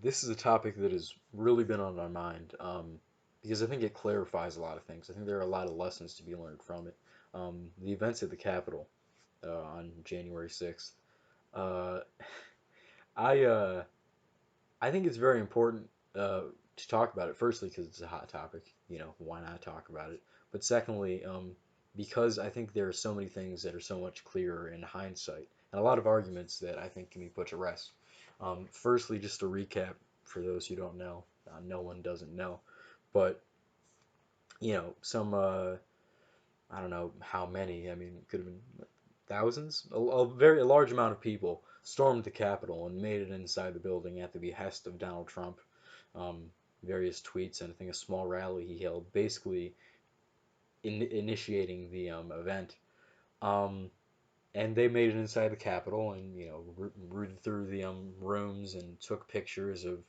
This is a topic that has really been on my mind because I think it clarifies a lot of things. I think there are a lot of lessons to be learned from it. The events at the Capitol on January 6th. Uh, I uh, I think it's very important to talk about it. Firstly, because it's a hot topic. Why not talk about it? But secondly, because I think there are so many things that are so much clearer in hindsight, and a lot of arguments that I think can be put to rest. Firstly, just to recap for those who don't know, no one doesn't know, but some I don't know how many. I mean, it could have been thousands, a large amount of people stormed the Capitol and made it inside the building at the behest of Donald Trump. Um, Various tweets and I think a small rally he held, basically initiating the event. Um, and they made it inside the Capitol and rooted through the rooms and took pictures of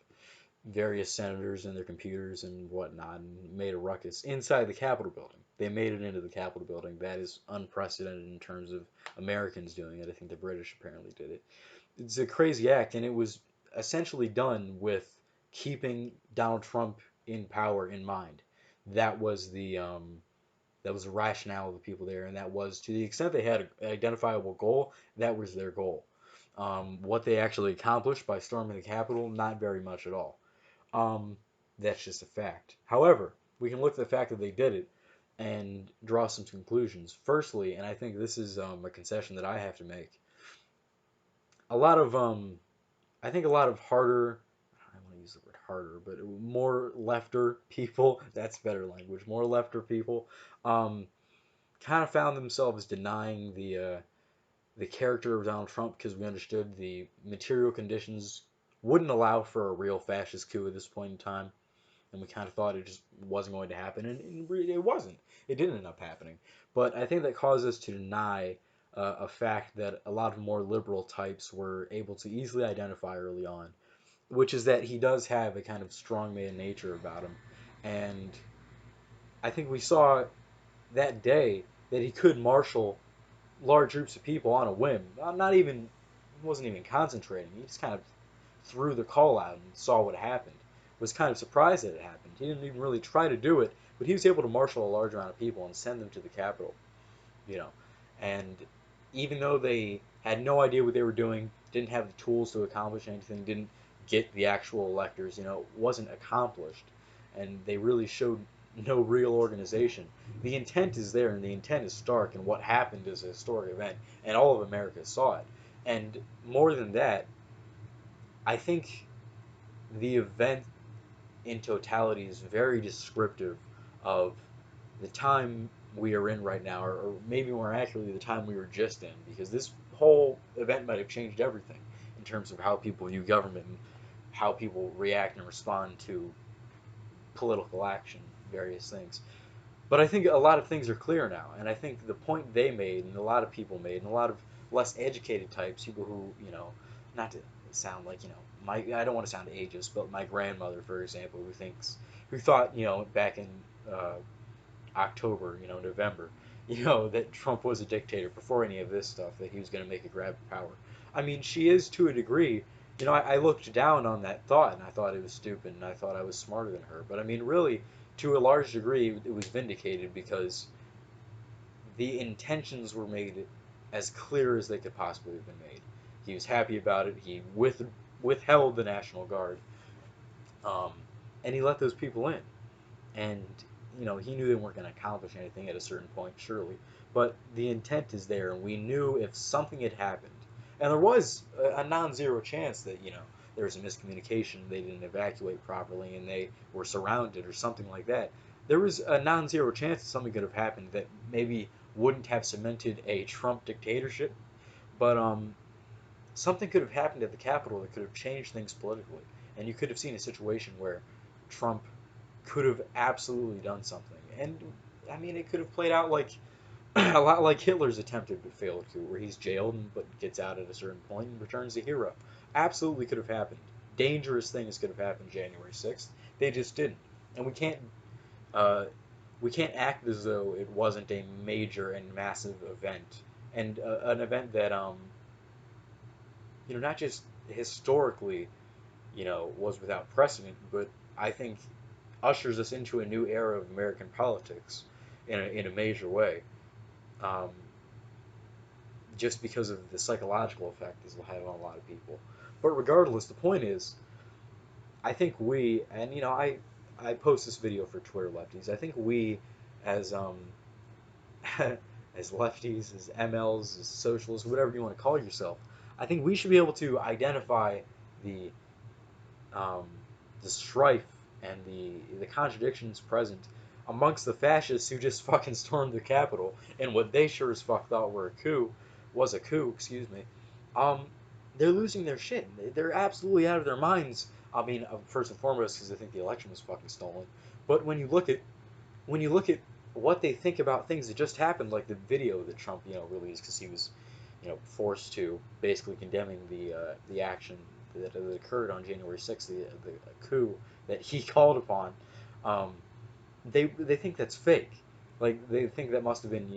various senators and their computers and whatnot and made a ruckus inside the Capitol building. They made it into the Capitol building. That is unprecedented in terms of Americans doing it. I think the British apparently did it. It's a crazy act, and it was essentially done with keeping Donald Trump in power in mind. That was the rationale of the people there, and that was to the extent they had an identifiable goal, that was their goal. What they actually accomplished by storming the Capitol, not very much at all. Um, that's just a fact. However, we can look at the fact that they did it and draw some conclusions. Firstly, and I think this is a concession that I have to make, a lot of I think a lot of harder, I don't want to use the word harder, but more lefter people, that's better language, more lefter people, um, kind of found themselves denying the character of Donald Trump because we understood the material conditions wouldn't allow for a real fascist coup at this point in time, and we kind of thought it just wasn't going to happen, and really it wasn't. It didn't end up happening. But I think that caused us to deny a fact that a lot of more liberal types were able to easily identify early on, which is that he does have a kind of strongman nature about him, and I think we saw that day that he could marshal large groups of people on a whim. Not even, he wasn't even concentrating. He just kind of threw the call out and saw what happened. Was kind of surprised that it happened. He didn't even really try to do it, but he was able to marshal a large amount of people and send them to the Capitol. You know, and even though they had no idea what they were doing, didn't have the tools to accomplish anything, didn't get the actual electors, wasn't accomplished, and they really showed no real organization. The intent is there, and the intent is stark, and what happened is a historic event, and all of America saw it. And more than that, I think the event in totality is very descriptive of the time we are in right now, or maybe more accurately, the time we were just in, because this whole event might have changed everything in terms of how people view government and how people react and respond to political action, various things. But I think a lot of things are clear now, and I think the point they made, and a lot of people made, and a lot of less educated types, people who, not to sound like, my I don't want to sound ageist, but my grandmother, for example, who thought, back in uh, October, November, that Trump was a dictator before any of this stuff, that he was going to make a grab for power. I mean, she is to a degree. I looked down on that thought and I thought it was stupid and I thought I was smarter than her. But I mean, really, to a large degree, it was vindicated because the intentions were made as clear as they could possibly have been made. He was happy about it. He withheld the National Guard, um, and he let those people in. And he knew they weren't going to accomplish anything at a certain point, surely. But the intent is there, and we knew if something had happened, and there was a non-zero chance that there was a miscommunication, they didn't evacuate properly, and they were surrounded or something like that. There was a non-zero chance that something could have happened that maybe wouldn't have cemented a Trump dictatorship, but something could have happened at the Capitol that could have changed things politically, and you could have seen a situation where Trump could have absolutely done something. And I mean, it could have played out like a lot like Hitler's attempted but failed coup, where he's jailed but gets out at a certain point and returns a hero. Absolutely could have happened. Dangerous things could have happened January 6th. They just didn't. And uh, we can't act as though it wasn't a major and massive event, and an event that not just historically was without precedent, but I think ushers us into a new era of American politics in a major way, um, just because of the psychological effect this will have on a lot of people. But regardless, the point is, I think we, and I post this video for Twitter lefties. I think we, as as lefties, as MLs, as socialists, whatever you want to call yourself, I think we should be able to identify the um, the strife and the contradictions present amongst the fascists who just fucking stormed the Capitol and what they sure as fuck thought was a coup, excuse me. Um, they're losing their shit. They're absolutely out of their minds. I mean, first and foremost, because I think the election was fucking stolen. But when you look at what they think about things that just happened, like the video that Trump, released because he was, forced to, basically condemning the action that occurred on January 6th, the coup that he called upon. Um, they think that's fake. Like they think that must have been,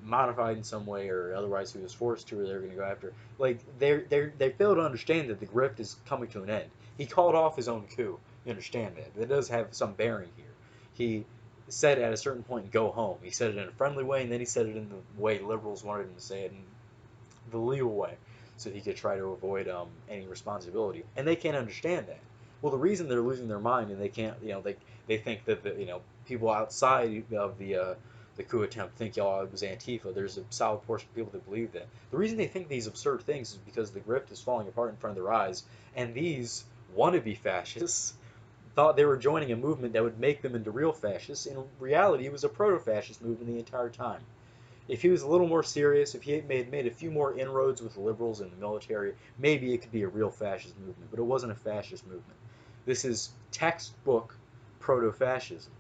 modified in some way, or otherwise he was forced to, or they're going to go after. Like they fail to understand that the grift is coming to an end. He called off his own coup. You understand that? That does have some bearing here. He said at a certain point, "Go home." He said it in a friendly way, and then he said it in the way liberals wanted him to say it, in the legal way, so he could try to avoid any responsibility. And they can't understand that. Well, the reason they're losing their mind and they can't, they think that people outside of the coup attempt think y'all it was Antifa. There's a solid portion of people that believe that. The reason they think these absurd things is because the grift is falling apart in front of their eyes, and these wannabe fascists thought they were joining a movement that would make them into real fascists. In reality, it was a proto-fascist movement the entire time. If he was a little more serious, if he had made a few more inroads with the liberals and the military, maybe it could be a real fascist movement. But it wasn't a fascist movement. This is textbook proto-fascism.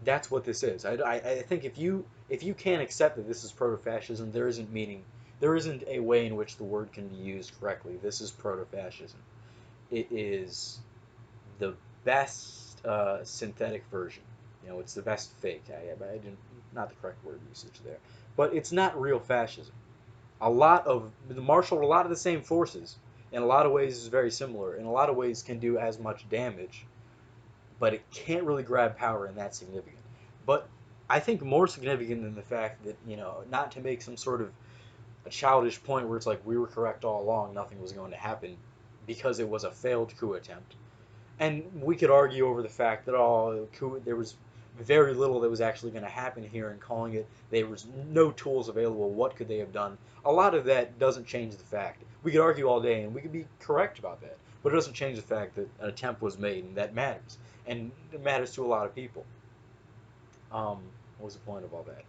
That's what this is. I think if you can't accept that this is proto-fascism, there isn't a way in which the word can be used correctly. This is proto-fascism. It is the best synthetic version. It's the best fake. I didn't, not the correct word usage there, but it's not real fascism. A lot of marshaled a lot of the same forces. In a lot of ways, is very similar. In a lot of ways, can do as much damage, but it can't really grab power and that's significant. But I think more significant than the fact that not to make some sort of a childish point where it's like we were correct all along, nothing was going to happen because it was a failed coup attempt. And we could argue over the fact that there was very little that was actually going to happen here, and calling it there was no tools available. What could they have done? A lot of that doesn't change the fact. We could argue all day, and we could be correct about that, but it doesn't change the fact that an attempt was made, and that matters, and it matters to a lot of people. What was the point of all that?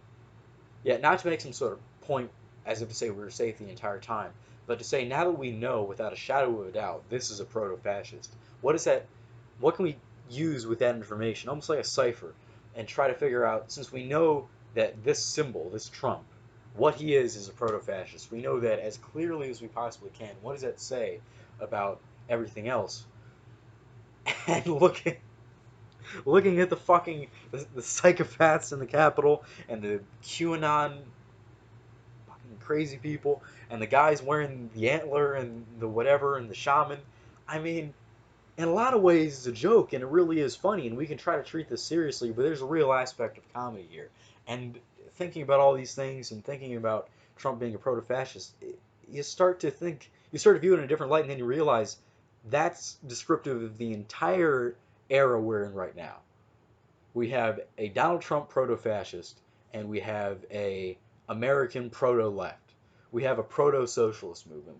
Yeah, not to make some sort of point as if to say we were safe the entire time, but to say now that we know without a shadow of a doubt this is a proto-fascist, what is that? What can we use with that information, almost like a cipher, and try to figure out, since we know that this symbol, this Trump, what he is a proto-fascist. We know that as clearly as we possibly can. What does that say about everything else? And looking at the psychopaths in the Capitol and the QAnon fucking crazy people and the guys wearing the antler and the whatever and the shaman. I mean, in a lot of ways, it's a joke and it really is funny, and we can try to treat this seriously, but there's a real aspect of comedy here. And thinking about all these things and thinking about Trump being a proto-fascist, you start to view it in a different light, and then you realize that's descriptive of the entire era we're in right now. We have a Donald Trump proto-fascist, and we have a American proto-left. We have a proto-socialist movement.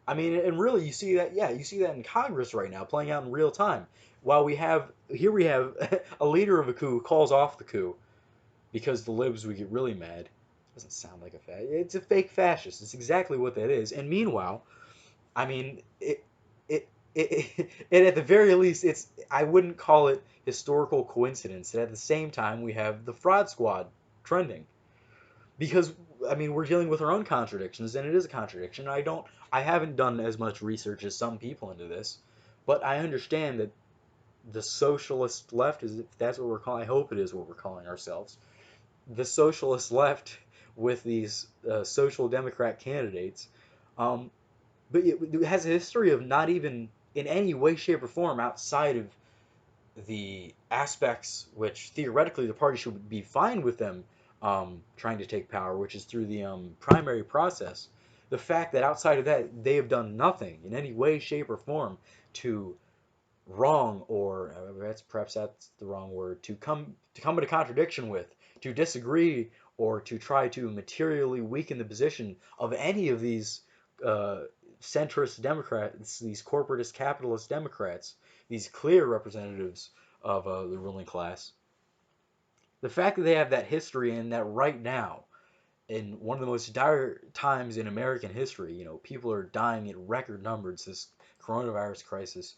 I mean, and really, you see that, yeah, you see that in Congress right now, playing out in real time. While we have a leader of a coup who calls off the coup because the libs would get really mad. Doesn't sound like a fascist. It's a fake fascist. It's exactly what that is. And meanwhile, I mean, it at the very least, I wouldn't call it historical coincidence that at the same time we have the fraud squad trending, because I mean we're dealing with our own contradictions, and it is a contradiction. I haven't done as much research as some people into this, but I understand that the socialist left is, if that's what we're calling, I hope it is what we're calling ourselves, the socialist left with these social democrat candidates. Um, but it has a history of not even in any way, shape, or form outside of the aspects which theoretically the party should be fine with them trying to take power, which is through the primary process. The fact that outside of that they have done nothing in any way, shape, or form to wrong, or that's the wrong word, to come into contradiction with, to disagree, or to try to materially weaken the position of any of these uh, centrist Democrats, these corporatist capitalist Democrats, these clear representatives of the ruling class. The fact that they have that history and that right now, in one of the most dire times in American history, people are dying at record numbers. This coronavirus crisis,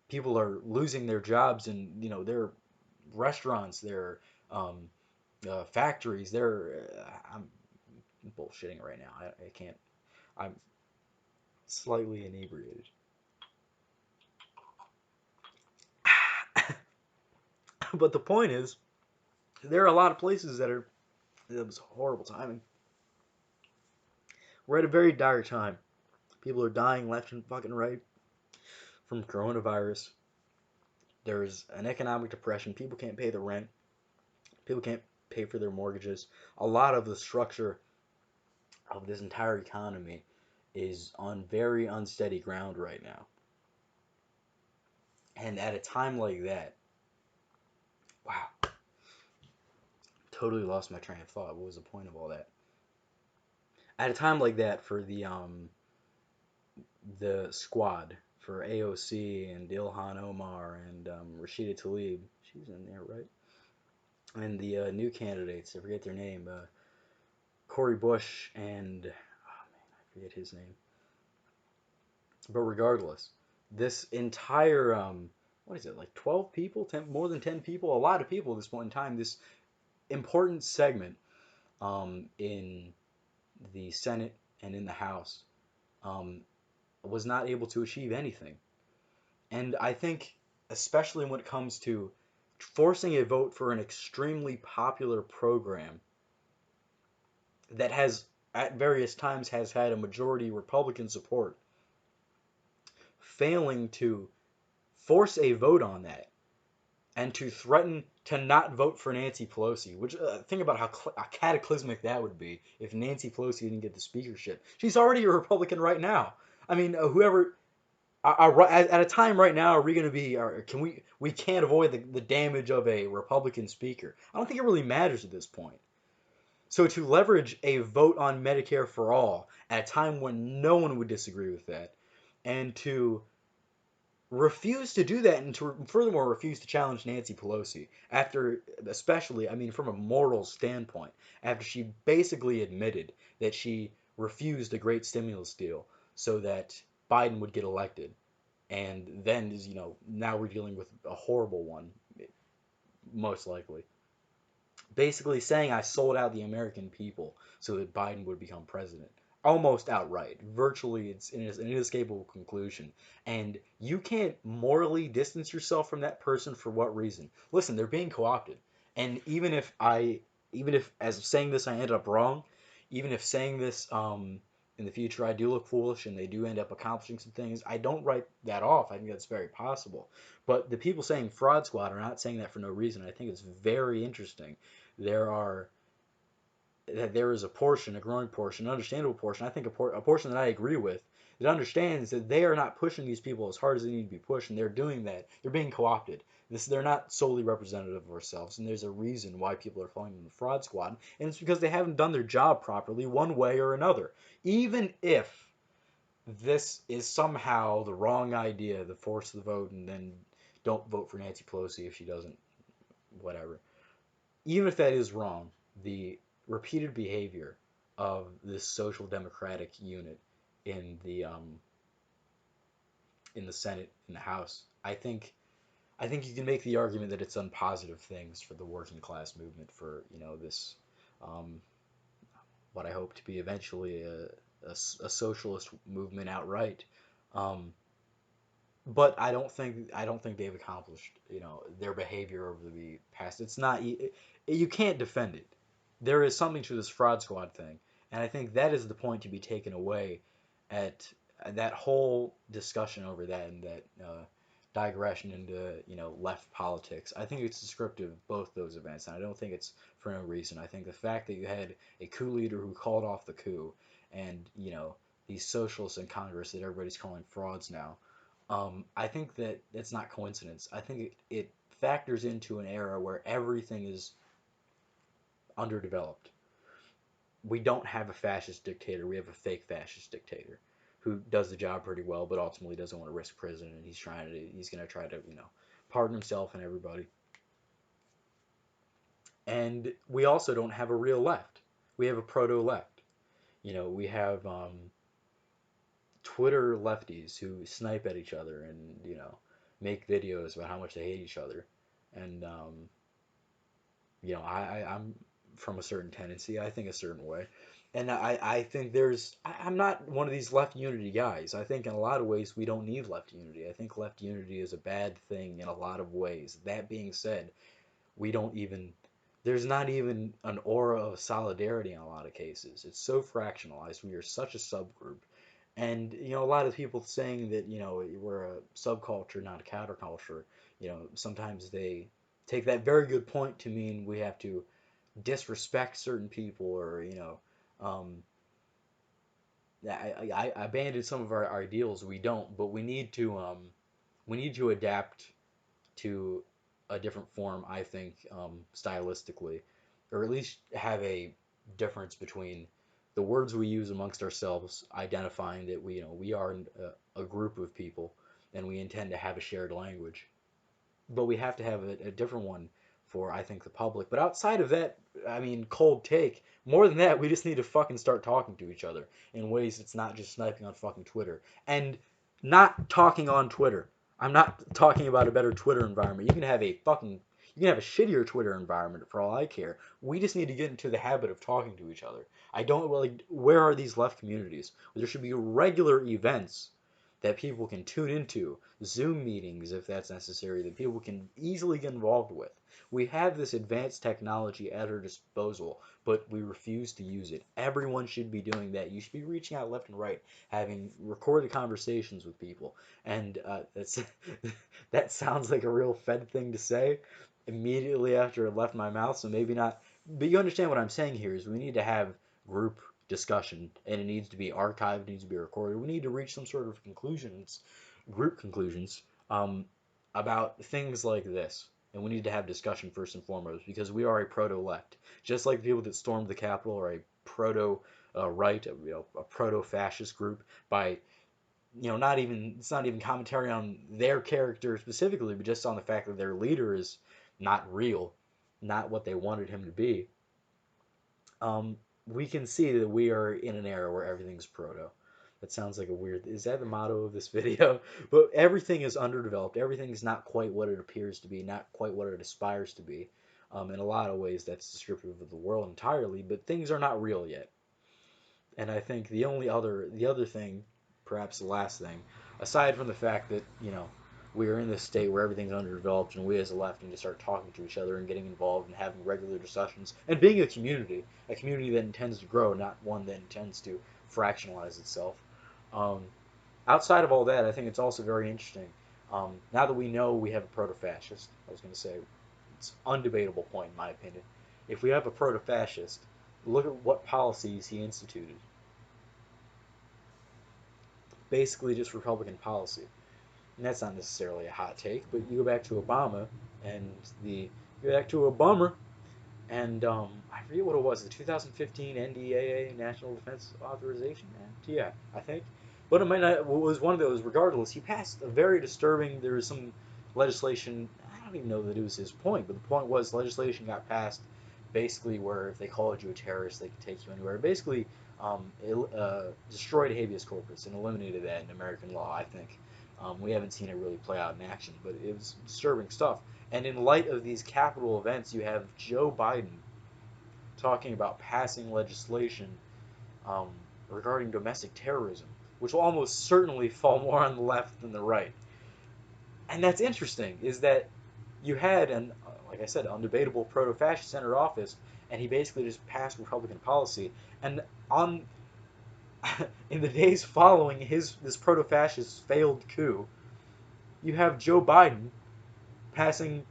people are losing their jobs in their restaurants, their factories. I'm bullshitting right now. I can't. I'm slightly inebriated. But the point is, there are a lot of places that are. It was horrible timing. We're at a very dire time. People are dying left and fucking right from coronavirus. There's an economic depression. People can't pay the rent. People can't pay for their mortgages. A lot of the structure of this entire economy is on very unsteady ground right now. And at a time like that, wow, totally lost my train of thought. What was the point of all that? At a time like that, for the squad, for AOC and Ilhan Omar and Rashida Tlaib, she's in there, right? And the new candidates, I forget their name, Cori Bush and I forget his name. But regardless, this entire what is it, like 12 people, 10, more than 10 people, a lot of people at this point in time, this important segment in the Senate and in the House um, was not able to achieve anything. And I think, especially when it comes to forcing a vote for an extremely popular program that has at various times has had a majority Republican support, failing to force a vote on that and to threaten to not vote for Nancy Pelosi, which think about how cataclysmic that would be if Nancy Pelosi didn't get the speakership. She's already a Republican right now. I mean, whoever at a time right now, are we going to be? Can we can't avoid the damage of a Republican speaker? I don't think it really matters at this point. So to leverage a vote on Medicare for all at a time when no one would disagree with that, and to refuse to do that, and to furthermore refuse to challenge Nancy Pelosi after, especially, I mean, from a moral standpoint, after she basically admitted that she refused a great stimulus deal so that Biden would get elected, and then now we're dealing with a horrible one, most likely. Basically saying I sold out the American people so that Biden would become president. Almost outright. Virtually, it's an inescapable conclusion. And you can't morally distance yourself from that person for what reason? Listen, they're being co-opted. And even if as saying this I end up wrong, even if saying this in the future I do look foolish and they do end up accomplishing some things, I don't write that off. I think that's very possible. But the people saying fraud squad are not saying that for no reason. I think it's very interesting. There are that there is a portion, a growing portion, an understandable portion, I think a portion that I agree with, that understands that they are not pushing these people as hard as they need to be pushed, and they're doing that. They're being co-opted. They're not solely representative of ourselves, and there's a reason why people are calling them the fraud squad, and it's because they haven't done their job properly one way or another. Even if this is somehow the wrong idea, the force the vote, and then don't vote for Nancy Pelosi if she doesn't, whatever. Even if that is wrong, the repeated behavior of this social democratic unit in the Senate, in the House, I think you can make the argument that it's done positive things for the working class movement, for this um, what I hope to be eventually a socialist movement outright. Um, but I don't think they've accomplished their behavior over the past. It's not you can't defend it. There is something to this fraud squad thing, and I think that is the point to be taken away at that whole discussion over that and that digression into left politics, I think it's descriptive of both those events, and I don't think it's for no reason. I think the fact that you had a coup leader who called off the coup, and these socialists in Congress that everybody's calling frauds now, I think that it's not coincidence. I think it factors into an era where everything is underdeveloped. We don't have a fascist dictator. We have a fake fascist dictator who does the job pretty well, but ultimately doesn't want to risk prison, and he's going to try to pardon himself and everybody. And we also don't have a real left. We have a proto-left. We have Twitter lefties who snipe at each other and make videos about how much they hate each other, and I'm from a certain tendency. I think a certain way. And I think I'm not one of these left unity guys. I think in a lot of ways we don't need left unity. I think left unity is a bad thing in a lot of ways. That being said, we don't even, there's not even an aura of solidarity in a lot of cases. It's so fractionalized. We are such a subgroup. And, a lot of people saying that, we're a subculture, not a counterculture, sometimes they take that very good point to mean we have to disrespect certain people or um, I abandon some of our ideals. We don't, but we need to adapt to a different form. I think stylistically, or at least have a difference between the words we use amongst ourselves, identifying that we are a group of people and we intend to have a shared language, but we have to have a different one for I think the public. But outside of that, I mean, cold take. More than that, we just need to fucking start talking to each other in ways that's not just sniping on fucking Twitter and not talking on Twitter. I'm not talking about a better Twitter environment. You can have a shittier Twitter environment for all I care. We just need to get into the habit of talking to each other. I don't really. Where are these left communities? There should be regular events that people can tune into, Zoom meetings if that's necessary, that people can easily get involved with. We have this advanced technology at our disposal, but we refuse to use it. Everyone should be doing that. You should be reaching out left and right, having recorded conversations with people. And that sounds like a real Fed thing to say immediately after it left my mouth, so maybe not. But you understand what I'm saying here is we need to have group discussion, and it needs to be archived, it needs to be recorded. We need to reach some sort of conclusions, group conclusions, about things like this. And we need to have discussion first and foremost because we are a proto-left. Just like the people that stormed the Capitol are a proto-right, a proto-fascist group by, not even, it's not even commentary on their character specifically, but just on the fact that their leader is not real, not what they wanted him to be. Um, we can see that we are in an era where everything's proto. That sounds like a weird. Is that the motto of this video? But everything is underdeveloped. Everything is not quite what it appears to be, not quite what it aspires to be. In a lot of ways, that's descriptive of the world entirely. But things are not real yet. And I think the other thing, perhaps the last thing, aside from the fact that we are in this state where everything's underdeveloped, and we as a left need to start talking to each other and getting involved and having regular discussions and being a community that intends to grow, not one that intends to fractionalize itself. Um, Outside of all that, I think it's also very interesting. Now that we know we have a proto-fascist, I was going to say it's an undebatable point in my opinion. If we have a proto-fascist, look at what policies he instituted. Basically, just Republican policy. And that's not necessarily a hot take, but you go back to Obama and you go back to Obama and I forget what it was, the 2015 NDAA National Defense Authorization Act. Yeah, I think. But it might not. It was one of those. Regardless, he passed a very disturbing. There was some legislation. I don't even know that it was his point, but the point was legislation got passed, basically where if they called you a terrorist, they could take you anywhere. Basically, destroyed habeas corpus and eliminated that in American law. I think. We haven't seen it really play out in action, but it was disturbing stuff. And in light of these capital events, you have Joe Biden talking about passing legislation um, regarding domestic terrorism, which will almost certainly fall more on the left than the right. And that's interesting, is that you had like I said, undebatable proto-fascist center office, and he basically just passed Republican policy. And on in the days following this proto-fascist failed coup, you have Joe Biden passing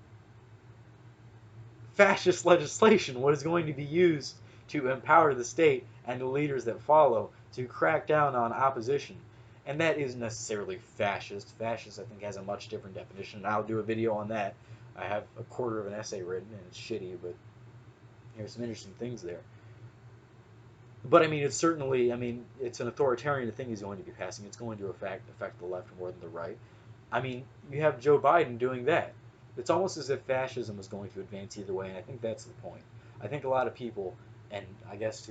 fascist legislation, what is going to be used to empower the state and the leaders that follow to crack down on opposition. And that isn't necessarily fascist. Fascist, I think, has a much different definition, and I'll do a video on that. I have a quarter of an essay written, and it's shitty, but there's some interesting things there. But I mean, it's certainly, I mean, it's an authoritarian thing he's going to be passing. It's going to affect the left more than the right. I mean, you have Joe Biden doing that. It's almost as if fascism is going to advance either way, and I think that's the point. I think a lot of people, and I guess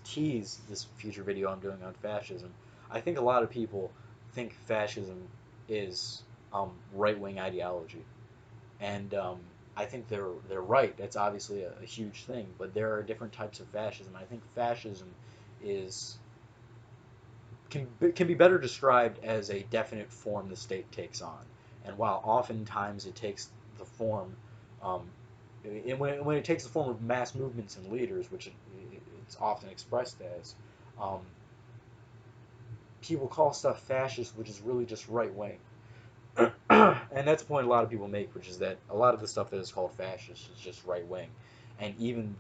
tease this future video I'm doing on fascism, I think a lot of people think fascism is right-wing ideology, and I think they're right. That's obviously a huge thing, but there are different types of fascism. I think fascism is can be better described as a definite form the state takes on. And while oftentimes it takes the form, um, when it takes the form of mass movements and leaders, which it's often expressed as, um, people call stuff fascist, which is really just right wing. And that's a point a lot of people make, which is that a lot of the stuff that is called fascist is just right wing, and even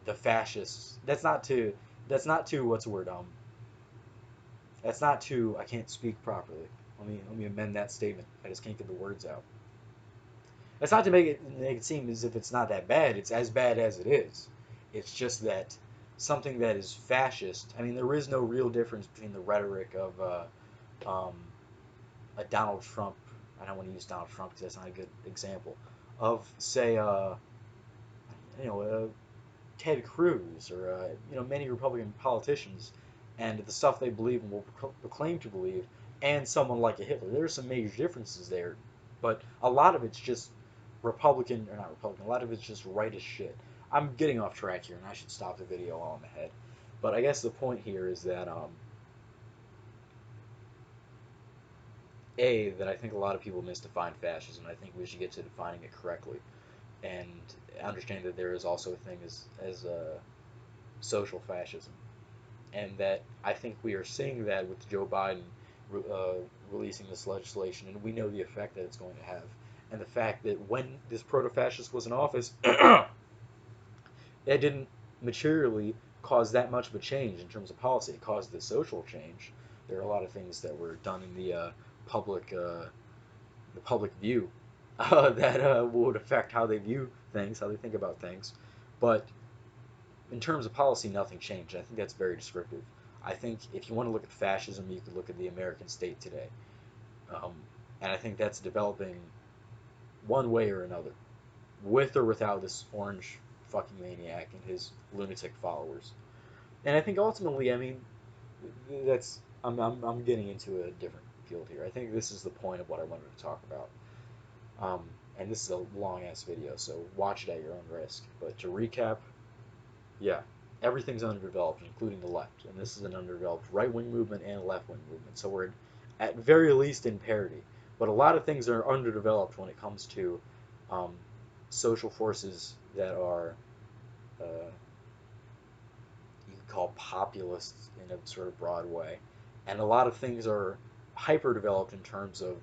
the fascists. That's not to what's the word That's not to I can't speak properly. Let me amend that statement. I just can't get the words out. That's not to make it seem as if it's not that bad. It's as bad as it is. It's just that something that is fascist. I mean, there is no real difference between the rhetoric of um, a Donald Trump. I don't want to use Donald Trump because that's not a good example. Of say, Ted Cruz or many Republican politicians and the stuff they believe and will proclaim to believe, and someone like a Hitler. There are some major differences there, but a lot of it's just Republican or not Republican. A lot of it's just right as shit. I'm getting off track here, and I should stop the video while I'm ahead. But I guess the point here is that that I think a lot of people misdefine fascism. I think we should get to defining it correctly and understand that there is also a thing as social fascism, and that I think we are seeing that with Joe Biden releasing this legislation, and we know the effect that it's going to have, and the fact that when this proto-fascist was in office, it didn't materially cause that much of a change in terms of policy. It caused the social change. There are a lot of things that were done in public the public view that would affect how they view things, how they think about things. But in terms of policy, nothing changed. I think that's very descriptive. I think if you want to look at fascism, you could look at the American state today. Um, and I think that's developing one way or another, with or without this orange fucking maniac and his lunatic followers. And I think ultimately, I mean, that's I'm getting into a different field here. I think this is the point of what I wanted to talk about. And this is a long ass video, so watch it at your own risk. But to recap, yeah, everything's underdeveloped, including the left, and this is an underdeveloped right-wing movement and a left-wing movement. So we're at very least in parity. But a lot of things are underdeveloped when it comes to um, social forces that are you could call populist in a sort of broad way, and a lot of things are hyper-developed in terms of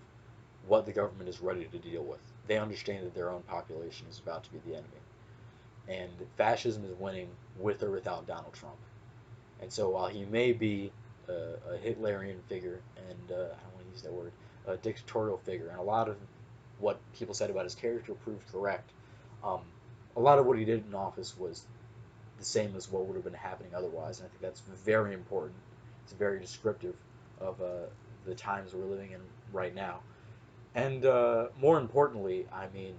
what the government is ready to deal with. They understand that their own population is about to be the enemy, and fascism is winning with or without Donald Trump. And so while he may be a Hitlerian figure, and I don't want to use that word, a dictatorial figure, and a lot of what people said about his character proved correct, um, a lot of what he did in office was the same as what would have been happening otherwise. And I think that's very important. It's very descriptive of the times we're living in right now. And more importantly, I mean,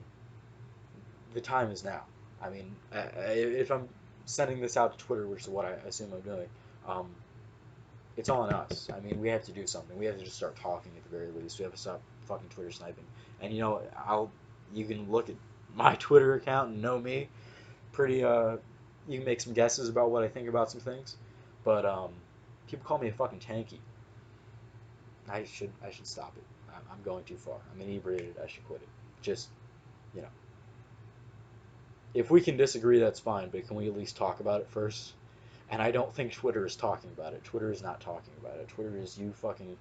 the time is now. I mean, if I'm sending this out to Twitter, which is what I assume I'm doing, um, it's on us. I mean, we have to do something. We have to just start talking at the very least. We have to stop fucking Twitter sniping. And you can look at my Twitter account and know me pretty. You can make some guesses about what I think about some things, but people call me a fucking tanky. I should stop it. I'm going too far. I'm inebriated. I should quit it. Just you know. If we can disagree, that's fine, but can we at least talk about it first? And I don't think Twitter is talking about it. Twitter is not talking about it. Twitter is you fucking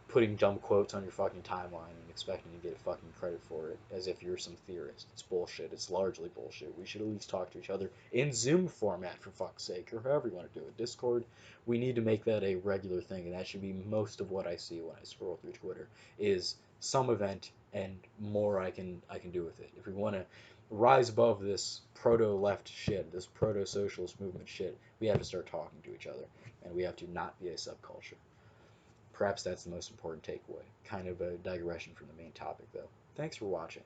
putting dumb quotes on your fucking timeline and expecting to get fucking credit for it as if you're some theorist. It's bullshit. It's largely bullshit. We should at least talk to each other in Zoom format, for fuck's sake, or however you want to do it. Discord, we need to make that a regular thing, and that should be most of what I see when I scroll through Twitter is some event and more I can do with it. If we want to rise above this proto-left shit, this proto-socialist movement shit, we have to start talking to each other, and we have to not be a subculture. Perhaps that's the most important takeaway. Kind of a digression from the main topic, though. Thanks for watching.